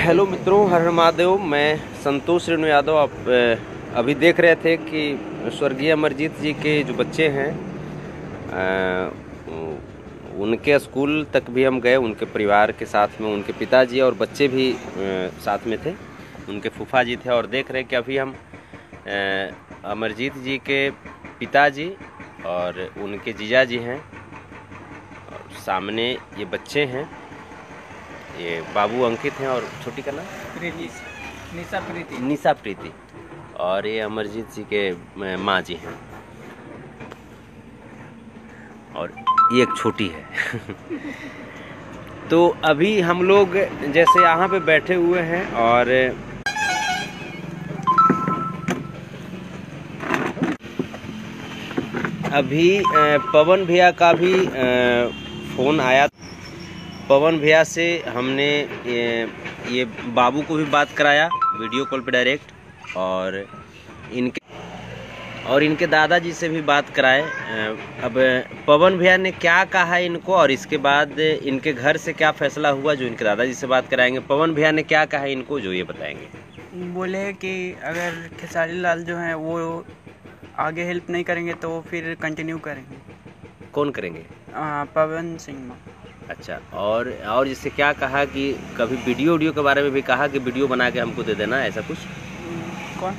Hello मित्रों, हर हर महादेव। मैं संतोष रेणु यादव। आप अभी देख रहे थे कि स्वर्गीय अमरजीत जी के जो बच्चे हैं उनके स्कूल तक भी हम गए, उनके परिवार के साथ में। उनके पिताजी और बच्चे भी साथ में थे, उनके फूफा जी थे। और देख रहे कि अभी हम अमरजीत जी के पिताजी और उनके जीजा जी हैं, और सामने ये बच्चे हैं। ये बाबू अंकित हैं और छोटी का नाम निशा प्रीति, और ये अमरजीत जी के माँ जी हैं, और ये एक छोटी है। तो अभी हम लोग जैसे यहाँ पे बैठे हुए हैं, और अभी पवन भैया का भी फ़ोन आया। पवन भैया से हमने ये बाबू को भी बात कराया वीडियो कॉल पे डायरेक्ट, और इनके दादाजी से भी बात कराए। अब पवन भैया ने क्या कहा इनको, और इसके बाद इनके घर से क्या फैसला हुआ, जो इनके दादाजी से बात कराएंगे। पवन भैया ने क्या कहा इनको, जो ये बताएंगे। बोले कि अगर खेसारी लाल जो हैं वो आगे हेल्प नहीं करेंगे तो फिर कंटिन्यू करेंगे। कौन करेंगे? पवन सिंह। अच्छा, और जिससे क्या कहा कि कभी वीडियो के बारे में भी कहा कि वीडियो बना के हमको दे देना, ऐसा कुछ? कौन?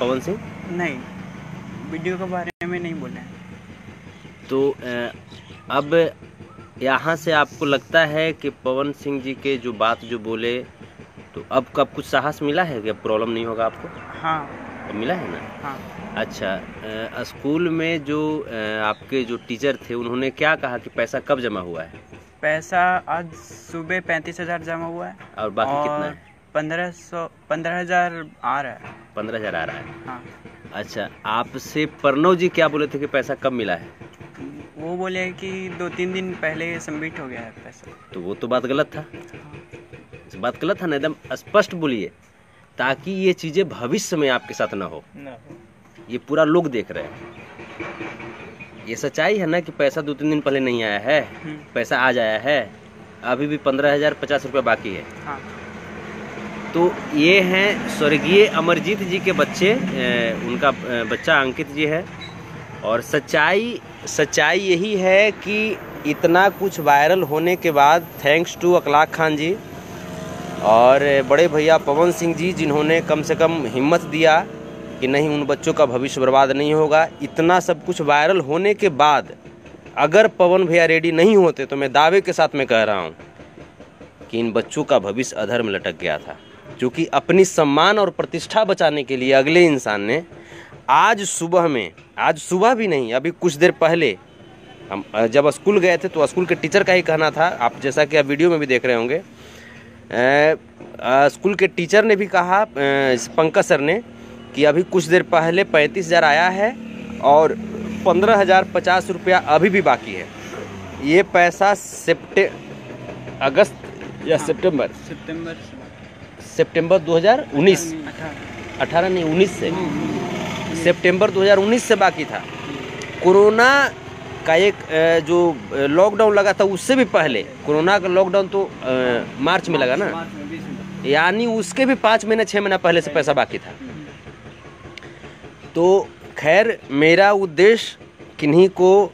पवन सिंह? नहीं, वीडियो के बारे में नहीं बोले। तो अब यहाँ से आपको लगता है कि पवन सिंह जी के जो बात जो बोले, तो अब कब कुछ साहस मिला है कि अब प्रॉब्लम नहीं होगा आपको? हाँ, अब मिला है ना? हाँ। अच्छा, स्कूल में जो आपके जो टीचर थे उन्होंने क्या कहा कि पैसा कब जमा हुआ है? पैसा आज सुबह 35,000 जमा हुआ है, और बाकी कितना है? 15,000 आ रहा है। 15,000 आ रहा है। हाँ। अच्छा, आपसे प्रणव जी क्या बोले थे कि पैसा कब मिला है? वो बोले कि 2-3 दिन पहले सबमिट हो गया है पैसा। तो वो तो बात गलत था। बात गलत था ना, एकदम स्पष्ट बोलिए, ताकि ये चीज़ें भविष्य में आपके साथ ना हो। ये पूरा लोग देख रहे हैं। ये सच्चाई है ना कि पैसा 2-3 दिन पहले नहीं आया है, पैसा आज आया है। अभी भी 15,050 रुपये बाकी है। हाँ। तो ये हैं स्वर्गीय अमरजीत जी के बच्चे, उनका बच्चा अंकित जी है। और सच्चाई यही है कि इतना कुछ वायरल होने के बाद थैंक्स टू अखलाक खान जी और बड़े भैया पवन सिंह जी, जिन्होंने कम से कम हिम्मत दिया कि नहीं, उन बच्चों का भविष्य बर्बाद नहीं होगा। इतना सब कुछ वायरल होने के बाद अगर पवन भैया रेडी नहीं होते, तो मैं दावे के साथ में कह रहा हूँ कि इन बच्चों का भविष्य अधर में लटक गया था। क्योंकि अपनी सम्मान और प्रतिष्ठा बचाने के लिए अगले इंसान ने आज सुबह भी नहीं, अभी कुछ देर पहले हम जब स्कूल गए थे, तो स्कूल के टीचर का ही कहना था, आप जैसा कि आप वीडियो में भी देख रहे होंगे, स्कूल के टीचर ने भी कहा, पंकज सर ने, कि अभी कुछ देर पहले 35,000 आया है और 15,050 रुपया अभी भी बाकी है। ये पैसा अगस्त या सितंबर 2019 18 नहीं 19 से सितंबर 2019 से बाकी था। कोरोना का एक जो लॉकडाउन लगा था, उससे भी पहले, कोरोना का लॉकडाउन तो मार्च में लगा ना, यानी उसके भी 5 महीने 6 महीना पहले से पैसा बाकी था। तो खैर, मेरा उद्देश्य किन्हीं को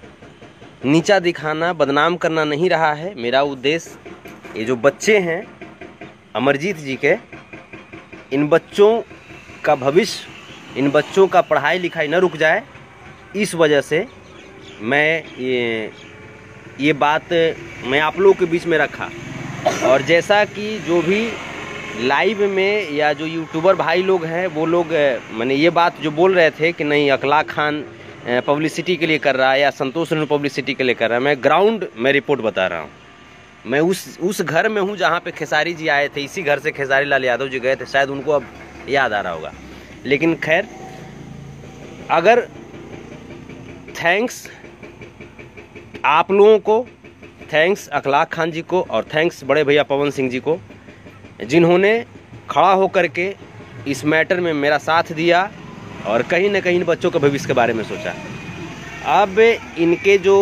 नीचा दिखाना, बदनाम करना नहीं रहा है। मेरा उद्देश्य ये जो बच्चे हैं अमरजीत जी के, इन बच्चों का भविष्य, इन बच्चों का पढ़ाई लिखाई न रुक जाए, इस वजह से मैं ये बात मैं आप लोगों के बीच में रखा। और जैसा कि जो भी लाइव में या जो यूट्यूबर भाई लोग हैं, वो लोग मैंने ये बात जो बोल रहे थे कि नहीं अखलाक खान पब्लिसिटी के लिए कर रहा है या संतोष रेणु पब्लिसिटी के लिए कर रहा है, मैं ग्राउंड में रिपोर्ट बता रहा हूँ। मैं उस घर में हूँ जहाँ पे खेसारी जी आए थे। इसी घर से खेसारी लाल यादव जी गए थे, शायद उनको अब याद आ रहा होगा। लेकिन खैर, अगर थैंक्स आप लोगों को, थैंक्स अखलाक खान जी को, और थैंक्स बड़े भैया पवन सिंह जी को, जिन्होंने खड़ा होकर के इस मैटर में मेरा साथ दिया और कहीं ना कहीं इन बच्चों के भविष्य के बारे में सोचा। अब इनके जो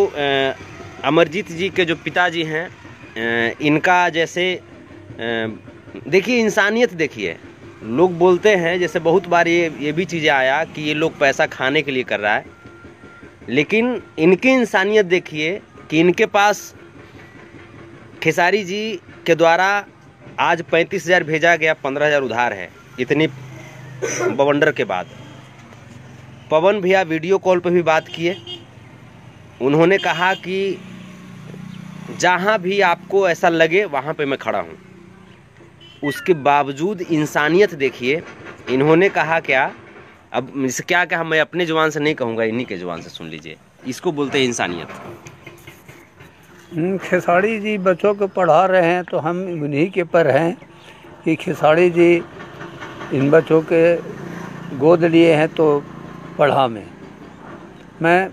अमरजीत जी के जो पिताजी हैं, इनका जैसे देखिए इंसानियत देखिए, लोग बोलते हैं जैसे बहुत बार ये भी चीज़ें आया कि ये लोग पैसा खाने के लिए कर रहा है, लेकिन इनकी इंसानियत देखिए कि इनके पास खेसारी जी के द्वारा आज 35,000 भेजा गया, 15,000 उधार है। इतनी बवंडर के बाद पवन भैया वीडियो कॉल पे भी बात किए। उन्होंने कहा कि जहाँ भी आपको ऐसा लगे वहाँ पे मैं खड़ा हूँ। उसके बावजूद इंसानियत देखिए, इन्होंने कहा क्या, अब इसे क्या कहा मैं अपने जुबान से नहीं कहूँगा, इन्हीं के जुबान से सुन लीजिए। इसको बोलते हैं इंसानियत। खेसारी जी बच्चों को पढ़ा रहे हैं तो हम उन्हीं के पर हैं कि खेसारी जी इन बच्चों के गोद लिए हैं तो पढ़ा मैं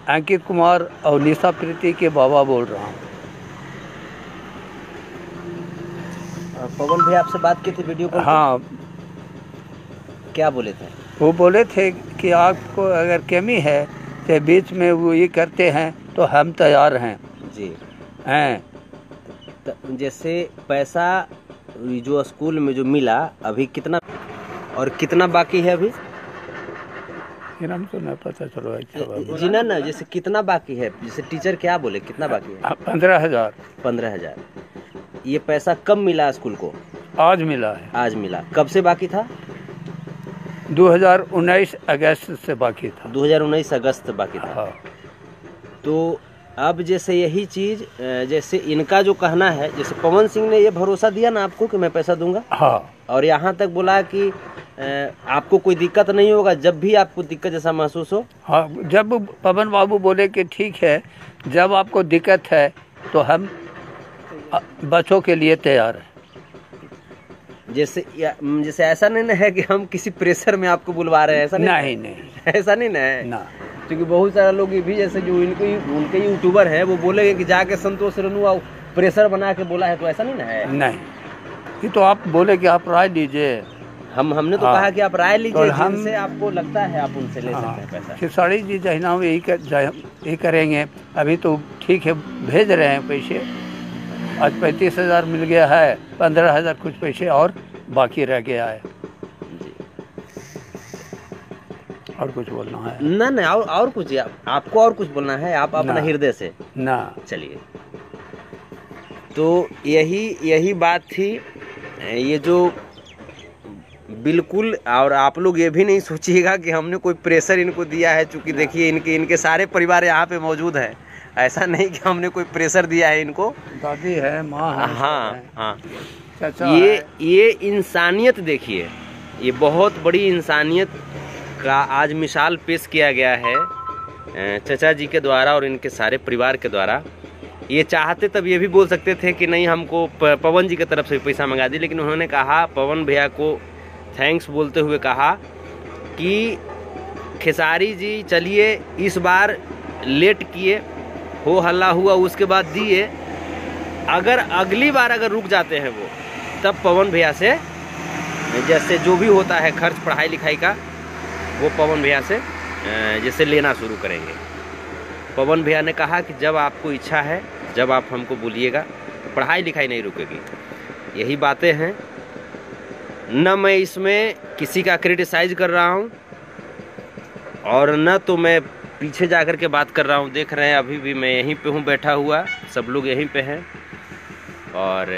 अंकित कुमार और निशा प्रीति के बाबा बोल रहा हूँ। पवन भैया आपसे बात की थी वीडियो कॉल? हाँ। क्या बोले थे? वो बोले थे कि आपको अगर कमी है तो बीच में वो ये करते हैं तो हम तैयार हैं जी हैं। जैसे पैसा जो स्कूल में जो मिला अभी कितना और कितना बाकी है अभी? तो नहीं पता चलो जी ना, जैसे कितना बाकी है, जैसे टीचर क्या बोले कितना बाकी है? 15,000। 15,000। ये पैसा कब मिला स्कूल को? आज मिला है। आज मिला। कब से बाकी था? 2019 अगस्त से बाकी था। 2019 अगस्त बाकी था। हाँ। तो अब जैसे यही चीज़, जैसे इनका जो कहना है, जैसे पवन सिंह ने ये भरोसा दिया ना आपको कि मैं पैसा दूंगा। हाँ। और यहाँ तक बोला कि आपको कोई दिक्कत नहीं होगा जब भी आपको दिक्कत जैसा महसूस हो। हाँ, जब पवन बाबू बोले कि ठीक है, जब आपको दिक्कत है तो हम बच्चों के लिए तैयार हैं। जैसे ऐसा नहीं ना है कि हम किसी प्रेशर में आपको बुलवा रहे हैं, ऐसा नहीं ऐसा नहीं ना है ना। क्योंकि बहुत सारे लोग ये भी जैसे जो उनके यूट्यूबर हैं वो बोलेंगे कि जाके संतोष रेणु प्रेशर बना के बोला है, तो ऐसा नहीं ना है। नहीं, ये तो आप बोले कि आप राय लीजिए। हमने तो कहा कि आप राय लीजिए, तो जिनसे आपको लगता है आप उनसे ले सकते हैं पैसा। खेसारी जी जहिना यही करेंगे। अभी तो ठीक है, भेज रहे हैं पैसे। आज 35,000 मिल गया है, 15,000 कुछ पैसे और बाकी रह गया है। और कुछ बोलना है? ना और कुछ आपको और कुछ बोलना है? आप अपना हृदय से ना। चलिए, तो यही बात थी। ये जो बिल्कुल, और आप लोग ये भी नहीं सोचिएगा कि हमने कोई प्रेशर इनको दिया है, क्योंकि देखिए इनके सारे परिवार यहाँ पे मौजूद है। ऐसा नहीं कि हमने कोई प्रेशर दिया है इनको। दादी है, माँ है। हाँ। चाचा ये इंसानियत देखिए, ये बहुत बड़ी इंसानियत का आज मिसाल पेश किया गया है चाचा जी के द्वारा और इनके सारे परिवार के द्वारा। ये चाहते तब ये भी बोल सकते थे कि नहीं हमको पवन जी की तरफ से पैसा मंगा दी, लेकिन उन्होंने कहा, पवन भैया को थैंक्स बोलते हुए कहा कि खेसारी जी चलिए इस बार लेट किए, हो हल्ला हुआ, उसके बाद दिए। अगर अगली बार अगर रुक जाते हैं वो, तब पवन भैया से जैसे जो भी होता है खर्च पढ़ाई लिखाई का, वो पवन भैया से जैसे लेना शुरू करेंगे। पवन भैया ने कहा कि जब आपको इच्छा है, जब आप हमको बोलिएगा, तो पढ़ाई लिखाई नहीं रुकेगी। यही बातें हैं। न मैं इसमें किसी का क्रिटिसाइज कर रहा हूँ और न तो मैं पीछे जाकर के बात कर रहा हूँ। देख रहे हैं अभी भी मैं यहीं पे हूँ बैठा हुआ, सब लोग यहीं पे हैं। और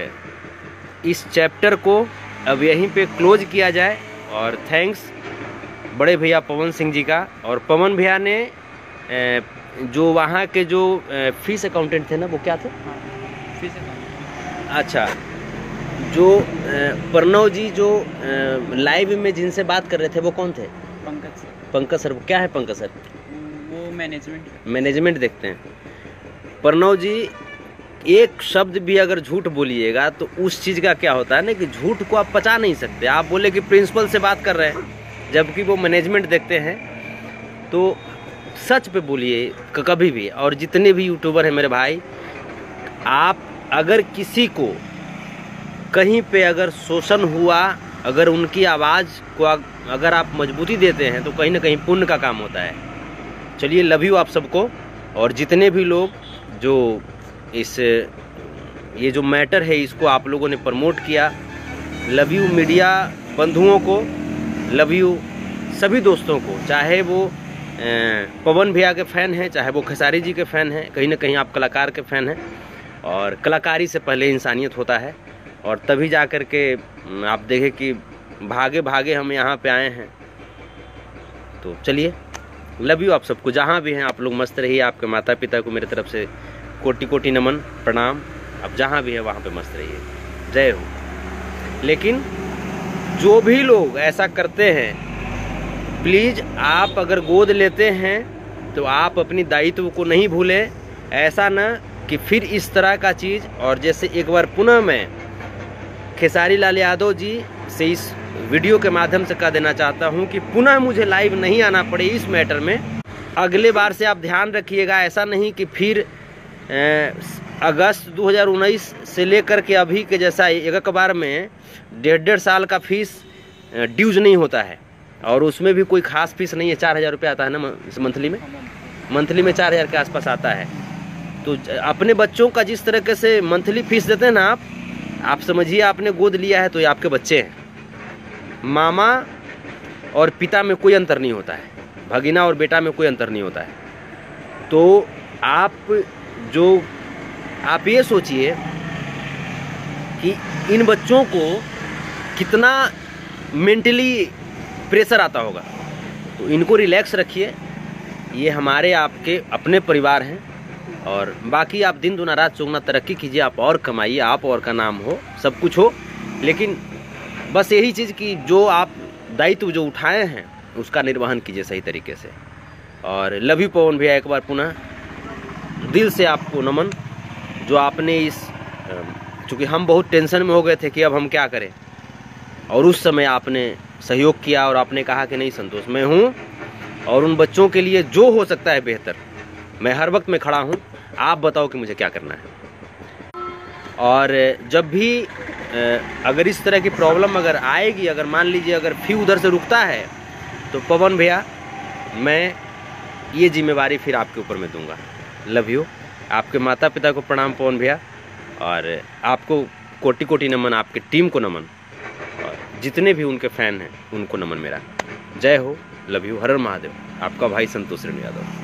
इस चैप्टर को अब यहीं पे क्लोज किया जाए। और थैंक्स बड़े भैया पवन सिंह जी का। और पवन भैया ने जो वहाँ के जो फीस अकाउंटेंट थे ना, वो क्या थे? Fees accountant. अच्छा, जो प्रणव जी जो लाइव में जिनसे बात कर रहे थे वो कौन थे? पंकज सर। पंकज सर, क्या है पंकज सर? वो मैनेजमेंट देखते हैं। प्रणव जी, एक शब्द भी अगर झूठ बोलिएगा तो उस चीज़ का क्या होता है ना कि झूठ को आप पचा नहीं सकते। आप बोले कि प्रिंसिपल से बात कर रहे हैं, जबकि वो मैनेजमेंट देखते हैं, तो सच पे बोलिए कभी भी। और जितने भी यूट्यूबर हैं मेरे भाई, आप अगर किसी को कहीं पे अगर शोषण हुआ, अगर उनकी आवाज़ को अगर आप मजबूती देते हैं, तो कहीं ना कहीं पुण्य का काम होता है। चलिए, लव यू आप सबको। और जितने भी लोग जो इस ये जो मैटर है इसको आप लोगों ने प्रमोट किया। लव यू मीडिया बंधुओं को, लव यू सभी दोस्तों को, चाहे वो पवन भैया के फ़ैन हैं, चाहे वो खेसारी जी के फ़ैन हैं, कहीं ना कहीं आप कलाकार के फ़ैन हैं। और कलाकारी से पहले इंसानियत होता है, और तभी जा कर के आप देखें कि भागे भागे हम यहाँ पे आए हैं। तो चलिए, लव यू आप सबको, जहाँ भी हैं आप लोग मस्त रहिए। आपके माता पिता को मेरे तरफ से कोटि कोटि नमन प्रणाम। आप जहाँ भी हैं वहाँ पे मस्त रहिए, जय हो। लेकिन जो भी लोग ऐसा करते हैं, प्लीज़ आप अगर गोद लेते हैं तो आप अपनी दायित्व को नहीं भूलें। ऐसा ना कि फिर इस तरह का चीज़, और जैसे एक बार पुनः मैं खेसारी लाल यादव जी से इस वीडियो के माध्यम से कह देना चाहता हूं कि पुनः मुझे लाइव नहीं आना पड़े इस मैटर में। अगले बार से आप ध्यान रखिएगा, ऐसा नहीं कि फिर अगस्त 2019 से लेकर के अभी के जैसा एक बार में 1.5 साल का फीस ड्यूज नहीं होता है, और उसमें भी कोई खास फीस नहीं है। 4,000 रुपये आता है ना मंथली में 4,000 के आसपास आता है। तो अपने बच्चों का जिस तरीके से मंथली फीस देते हैं ना आप समझिए आपने गोद लिया है तो ये आपके बच्चे हैं। मामा और पिता में कोई अंतर नहीं होता है, भगीना और बेटा में कोई अंतर नहीं होता है। तो आप ये सोचिए कि इन बच्चों को कितना मेंटली प्रेशर आता होगा। तो इनको रिलैक्स रखिए, ये हमारे आपके अपने परिवार हैं, और बाकी आप दिन दुना रात चौगुना तरक्की कीजिए, आप और कमाइए, आप और का नाम हो, सब कुछ हो। लेकिन बस यही चीज़ कि जो आप दायित्व जो उठाए हैं उसका निर्वहन कीजिए सही तरीके से। और लव यू पवन भैया, एक बार पुनः दिल से आपको नमन, जो आपने इस चूँकि हम बहुत टेंशन में हो गए थे कि अब हम क्या करें, और उस समय आपने सहयोग किया और आपने कहा कि नहीं संतोष, मैं हूँ और उन बच्चों के लिए जो हो सकता है बेहतर, मैं हर वक्त में खड़ा हूँ, आप बताओ कि मुझे क्या करना है। और जब भी अगर इस तरह की प्रॉब्लम अगर आएगी, अगर मान लीजिए अगर फी उधर से रुकता है, तो पवन भैया मैं ये जिम्मेवारी फिर आपके ऊपर मैं दूंगा। Love you. आपके माता पिता को प्रणाम पवन भैया, और आपको कोटि कोटि नमन, आपके टीम को नमन, और जितने भी उनके फ़ैन हैं उनको नमन मेरा। जय हो, लव यू, हर हर महादेव। आपका भाई संतोष यादव।